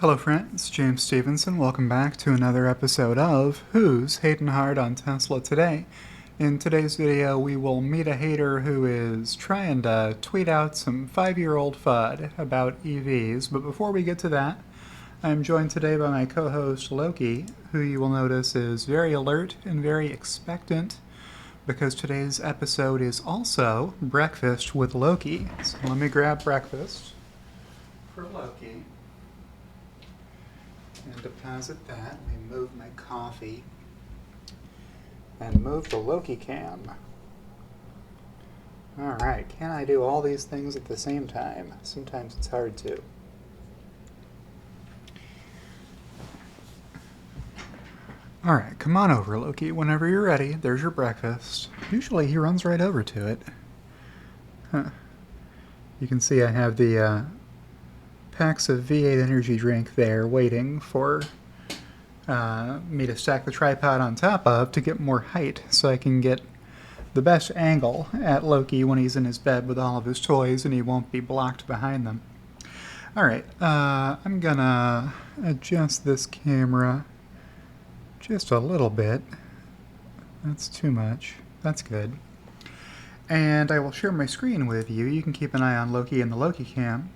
Hello friends, James Stevenson. Welcome back to another episode of Who's Hating Hard on Tesla Today. In today's video, we will meet a hater who is trying to tweet out some 5-year-old FUD about EVs. But before we get to that, I'm joined today by my co-host Loki, who you will notice is very alert and very expectant because today's episode is also Breakfast with Loki. So let me grab breakfast for Loki and deposit that. Let me move my coffee and move the Loki cam. Alright, can I do all these things at the same time? Sometimes it's hard to. Alright, come on over, Loki. Whenever you're ready, there's your breakfast. Usually he runs right over to it. Huh. You can see I have the packs of V8 energy drink there waiting for me to stack the tripod on top of to get more height so I can get the best angle at Loki when he's in his bed with all of his toys and he won't be blocked behind them. Alright, I'm gonna adjust this camera just a little bit. That's too much. That's good. And I will share my screen with you. You can keep an eye on Loki and the Loki cam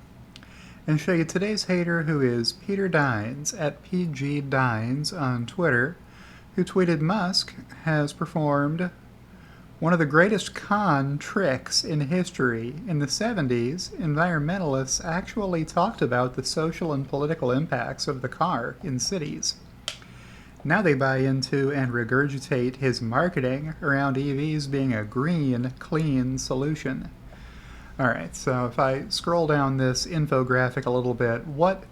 and show you today's hater, who is Peter Dynes at PG Dynes on Twitter, who tweeted Musk has performed one of the greatest con tricks in history. In the 70s, environmentalists actually talked about the social and political impacts of the car in cities. Now they buy into and regurgitate his marketing around EVs being a green, clean solution. Alright, so if I scroll down this infographic a little bit, what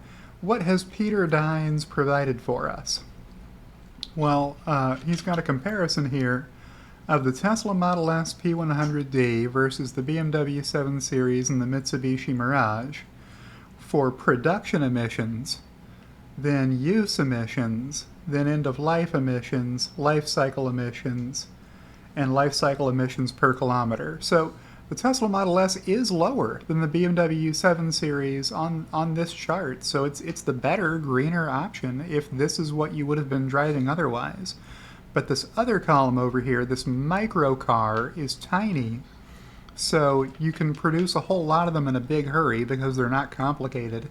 has Peter Dynes provided for us? Well, he's got a comparison here of the Tesla Model S P100D versus the BMW 7 Series and the Mitsubishi Mirage for production emissions, then use emissions, then end-of-life emissions, life cycle emissions, and life cycle emissions per kilometer. So the Tesla Model S is lower than the BMW 7 Series on this chart, so it's the better, greener option if this is what you would have been driving otherwise. But this other column over here, this micro car, is tiny, so you can produce a whole lot of them in a big hurry because they're not complicated.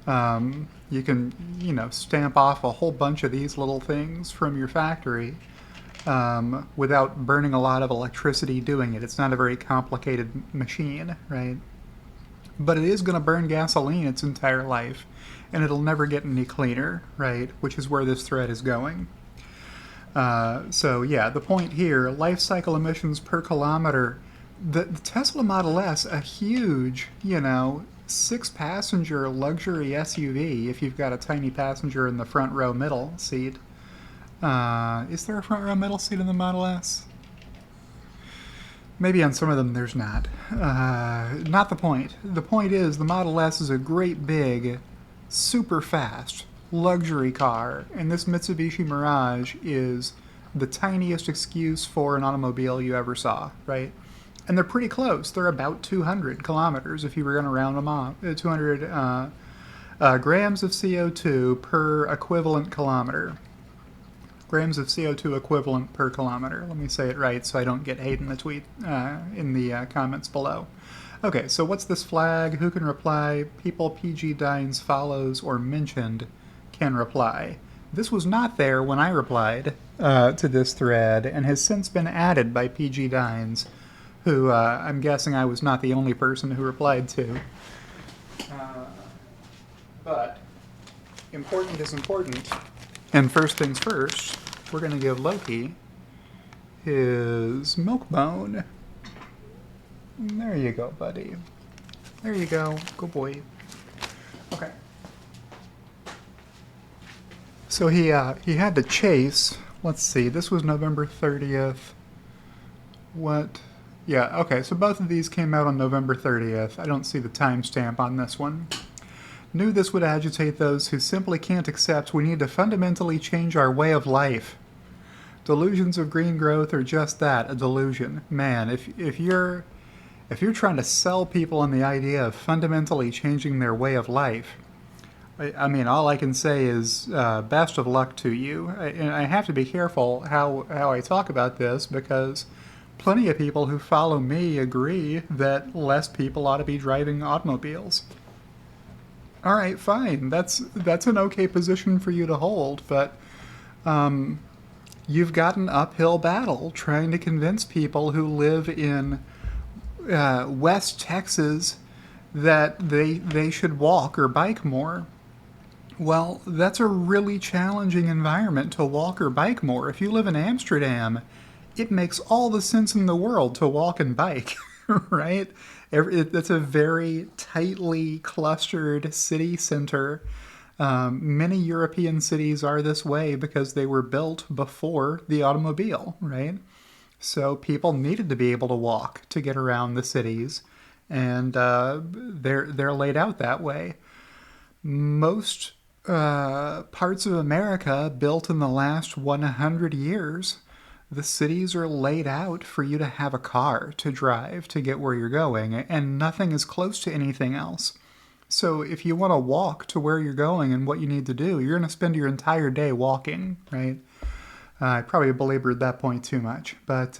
You can, stamp off a whole bunch of these little things from your factory without burning a lot of electricity doing it. It's not a very complicated machine, right? But it is going to burn gasoline its entire life, and it'll never get any cleaner, right? Which is where this thread is going. So yeah, the point here, life cycle emissions per kilometer. The Tesla Model S, a huge, 6-passenger luxury SUV, if you've got a tiny passenger in the front row middle seat. Is there a front row middle seat in the Model S? Maybe on some of them there's not. Not the point. The point is the Model S is a great big, super fast luxury car, and this Mitsubishi Mirage is the tiniest excuse for an automobile you ever saw, right? And they're pretty close. They're about 200 kilometers if you were going to round them off. 200 grams of CO2 per equivalent kilometer. Grams of CO2 equivalent per kilometer. Let me say it right so I don't get hate in the tweet, in the comments below. Okay, so what's this flag? Who can reply? People PG Dynes follows or mentioned can reply. This was not there when I replied to this thread and has since been added by PG Dynes, who I'm guessing I was not the only person who replied to. But important is important. And first things first, we're going to give Loki his milk bone. There you go, buddy. There you go. Good boy. Okay. So he had to chase. Let's see. This was November 30th. What? Yeah, okay, so both of these came out on November 30th. I don't see the timestamp on this one. Knew this would agitate those who simply can't accept we need to fundamentally change our way of life. Delusions of green growth are just that, a delusion. Man, if you're trying to sell people on the idea of fundamentally changing their way of life, I mean, all I can say is best of luck to you. And I have to be careful how I talk about this because plenty of people who follow me agree that less people ought to be driving automobiles. All right, fine. That's an okay position for you to hold, but you've got an uphill battle trying to convince people who live in West Texas that they should walk or bike more. Well, that's a really challenging environment to walk or bike more. If you live in Amsterdam, it makes all the sense in the world to walk and bike, right? It's a very tightly clustered city center. Many European cities are this way because they were built before the automobile, right? So people needed to be able to walk to get around the cities, and they're laid out that way. Most parts of America built in the last 100 years, the cities are laid out for you to have a car to drive to get where you're going, and nothing is close to anything else. So if you want to walk to where you're going and what you need to do, you're going to spend your entire day walking, right? I probably belabored that point too much, but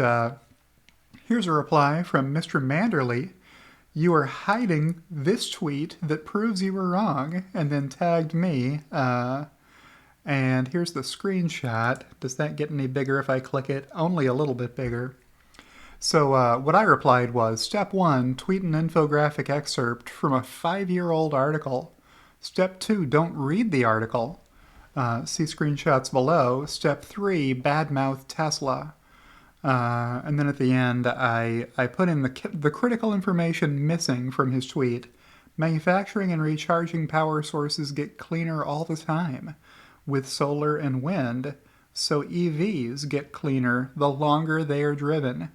here's a reply from Mr. Manderley. You are hiding this tweet that proves you were wrong, and then tagged me. And here's the screenshot. Does that get any bigger if I click it? Only a little bit bigger. So what I replied was, Step 1, tweet an infographic excerpt from a 5-year-old article. Step 2, don't read the article. See screenshots below. Step 3, badmouth Tesla. And then at the end, I put in the critical information missing from his tweet. Manufacturing and recharging power sources get cleaner all the time with solar and wind, so EVs get cleaner the longer they are driven.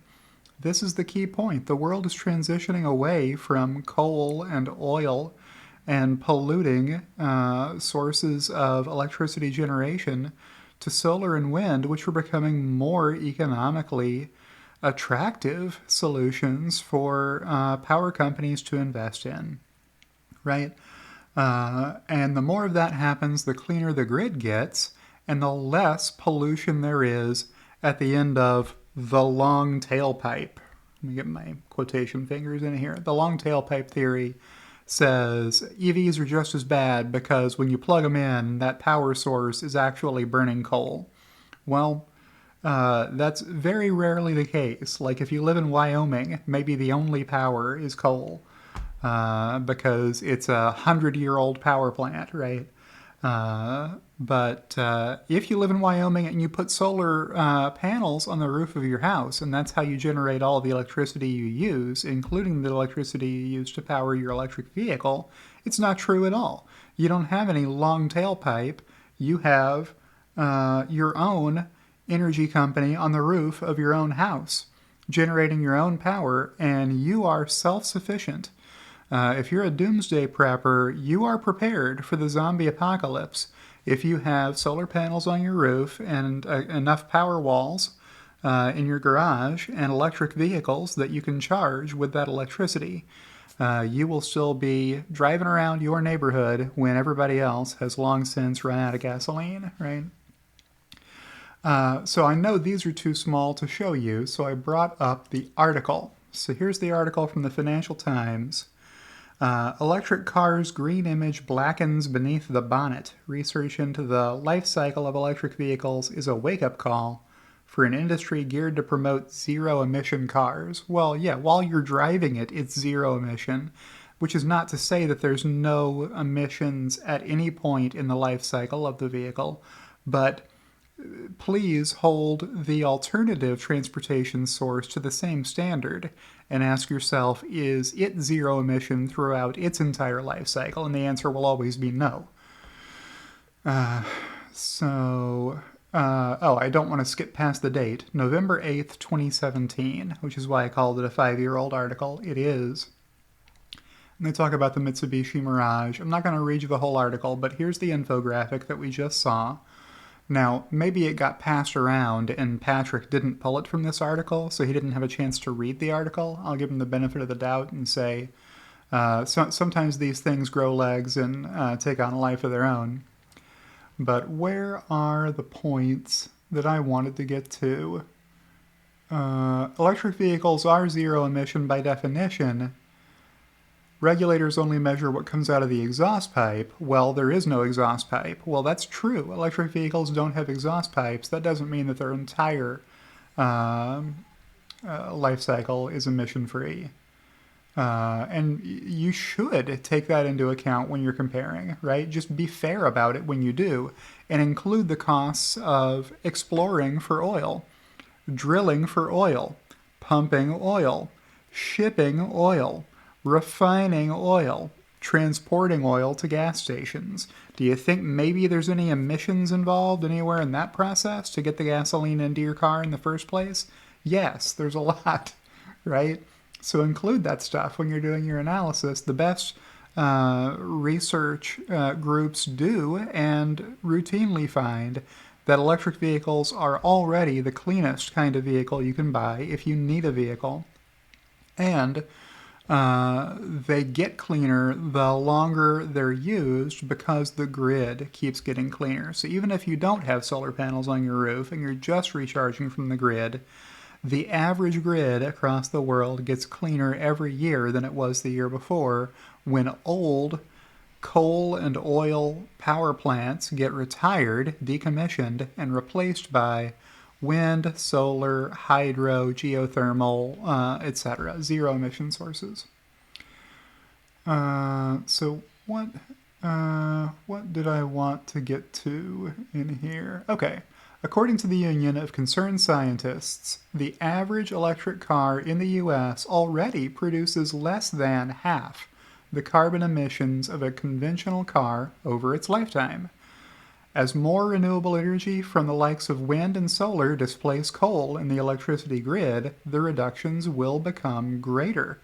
This is the key point. The world is transitioning away from coal and oil and polluting sources of electricity generation to solar and wind, which are becoming more economically attractive solutions for power companies to invest in, right? And the more of that happens, the cleaner the grid gets, and the less pollution there is at the end of the long tailpipe. Let me get my quotation fingers in here. The long tailpipe theory says EVs are just as bad because when you plug them in, that power source is actually burning coal. Well, that's very rarely the case. Like if you live in Wyoming, maybe the only power is coal because it's a 100-year-old power plant, right? But if you live in Wyoming and you put solar panels on the roof of your house, and that's how you generate all the electricity you use, including the electricity you use to power your electric vehicle, it's not true at all. You don't have any long tailpipe. You have your own energy company on the roof of your own house, generating your own power, and you are self-sufficient. If you're a doomsday prepper, you are prepared for the zombie apocalypse if you have solar panels on your roof and enough power walls in your garage and electric vehicles that you can charge with that electricity. You will still be driving around your neighborhood when everybody else has long since run out of gasoline, right? So I know these are too small to show you, so I brought up the article. So here's the article from the Financial Times. Electric cars' green image blackens beneath the bonnet. Research into the life cycle of electric vehicles is a wake-up call for an industry geared to promote zero-emission cars. Well, yeah, while you're driving it, it's zero emission, which is not to say that there's no emissions at any point in the life cycle of the vehicle, but please hold the alternative transportation source to the same standard and ask yourself, is it zero emission throughout its entire life cycle? And the answer will always be no. I don't want to skip past the date. November 8th, 2017, which is why I called it a 5-year-old article. It is. And they talk about the Mitsubishi Mirage. I'm not going to read you the whole article, but here's the infographic that we just saw. Now, maybe it got passed around and Patrick didn't pull it from this article, so he didn't have a chance to read the article. I'll give him the benefit of the doubt and say Sometimes these things grow legs and take on a life of their own. But where are the points that I wanted to get to? Electric vehicles are zero emission by definition. Regulators only measure what comes out of the exhaust pipe. Well, there is no exhaust pipe. Well, that's true. Electric vehicles don't have exhaust pipes. That doesn't mean that their entire life cycle is emission free. And you should take that into account when you're comparing, right? Just be fair about it when you do, and include the costs of exploring for oil, drilling for oil, pumping oil, shipping oil, refining oil, transporting oil to gas stations. Do you think maybe there's any emissions involved anywhere in that process to get the gasoline into your car in the first place? Yes, there's a lot, right? So include that stuff when you're doing your analysis. The best research groups do and routinely find that electric vehicles are already the cleanest kind of vehicle you can buy if you need a vehicle. And they get cleaner the longer they're used because the grid keeps getting cleaner. So even if you don't have solar panels on your roof and you're just recharging from the grid, the average grid across the world gets cleaner every year than it was the year before, when old coal and oil power plants get retired, decommissioned, and replaced by wind, solar, hydro, geothermal, etc., zero emission sources. So what did I want to get to in here? Okay. According to the Union of Concerned Scientists, the average electric car in the U.S. already produces less than half the carbon emissions of a conventional car over its lifetime. As more renewable energy from the likes of wind and solar displace coal in the electricity grid, the reductions will become greater.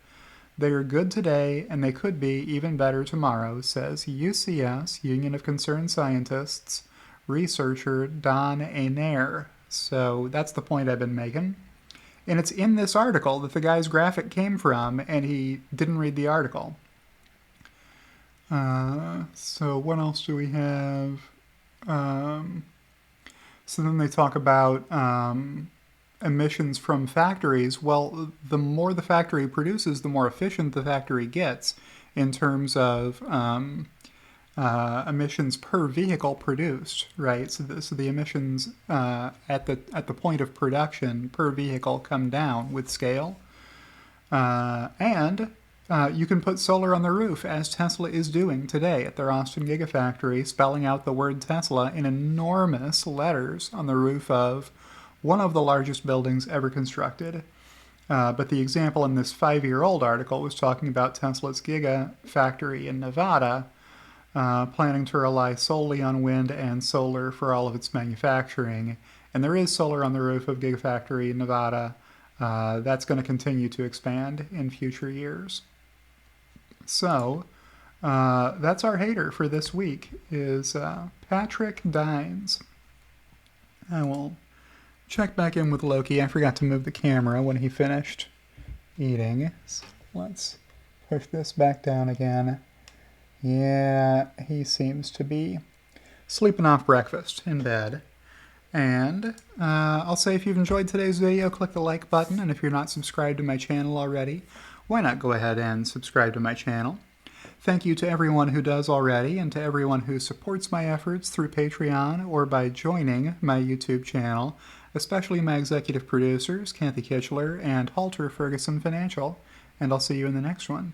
They are good today, and they could be even better tomorrow, says UCS, Union of Concerned Scientists, researcher Don Ainer. So that's the point I've been making. And it's in this article that the guy's graphic came from, and he didn't read the article. So what else do we have? So then they talk about emissions from factories. Well, the more the factory produces, the more efficient the factory gets in terms of emissions per vehicle produced, right? So the emissions at the point of production per vehicle come down with scale, and you can put solar on the roof, as Tesla is doing today at their Austin Gigafactory, spelling out the word Tesla in enormous letters on the roof of one of the largest buildings ever constructed. But the example in this 5-year-old article was talking about Tesla's Gigafactory in Nevada, planning to rely solely on wind and solar for all of its manufacturing. And there is solar on the roof of Gigafactory in Nevada. That's going to continue to expand in future years. So that's our hater for this week, is Patrick Dynes. I will check back in with Loki. I forgot to move the camera when he finished eating. So let's push this back down again. Yeah, he seems to be sleeping off breakfast in bed. And I'll say, if you've enjoyed today's video, click the like button. And if you're not subscribed to my channel already, why not go ahead and subscribe to my channel? Thank you to everyone who does already, and to everyone who supports my efforts through Patreon or by joining my YouTube channel, especially my executive producers, Kathy Kitchler and Halter Ferguson Financial. And I'll see you in the next one.